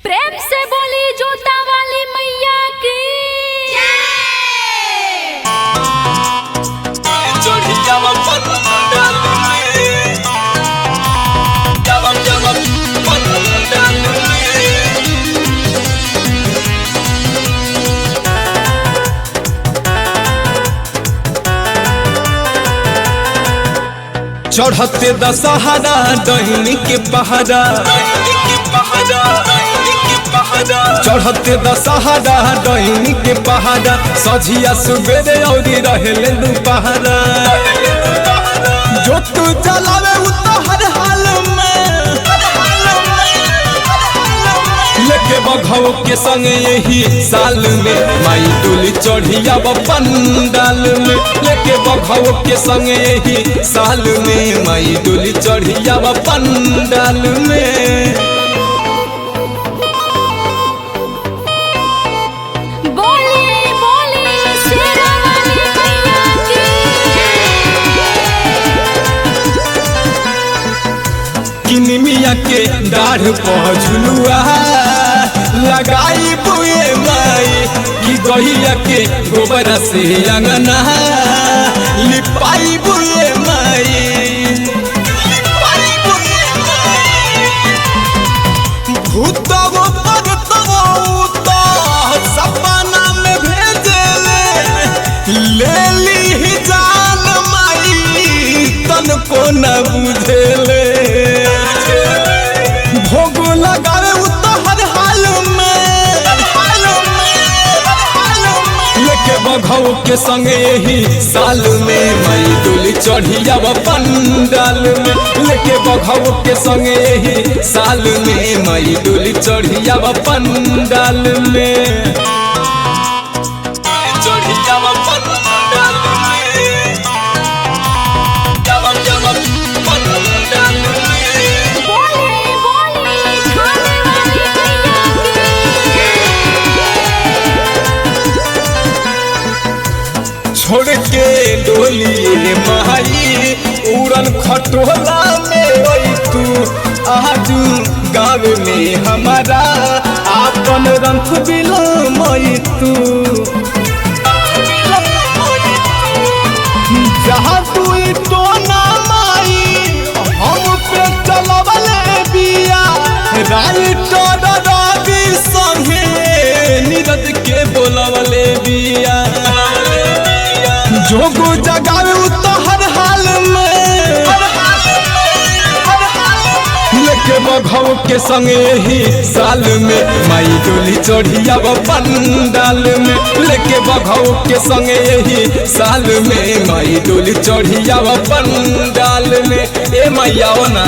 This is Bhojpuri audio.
प्रेम से बोली जोता वाली मैया की चढ़ते दशहरा डहनी के पहाड़ा चढ़ते दशहरा डहनी के पहाड़ा सझिया सुबेरे और रहले दोपहरा जो तू चलावे उ तो हर हाल में लेके बघौ के संग यही साल में माई डोली चढ़िया पंडाल में लेके बघौ के संग यही साल में माई डोली चढ़िया पंडाल में। किनिमिया के डाढ़ पर झुलुआ लगाई बुए माई कि दहिया के गोबर से अंगना लिपाई बुए माई भूतवो परतवो तो सपना में भेजले ले ली जान माई तन को न बुझेले भोग लगावे उ तो हर हाल में लेके बघौ के संग यही साल में माई डोली चढ़िया पंडाल में लेके बघौ के संग यही साल में माई डोली चढ़िया पंडाल में चढ़िया पंडाल छोड़ के डोली माई उड़न खटोला में तू आजू गाँव में हमारा आपन रंग बिलमई तू जहाँ तू तो ना माई हम पे चलवले बिया राइटर रवि संगे नीरज के बोलवले बिया जोगो जगावे उ तो हर हाल में लेके बघौ के संग यही साल में माई डोली चढ़िया पंडाल में लेके बघौ के संग यही साल में माई डोली चढ़िया पंडाल में ए मैया ना।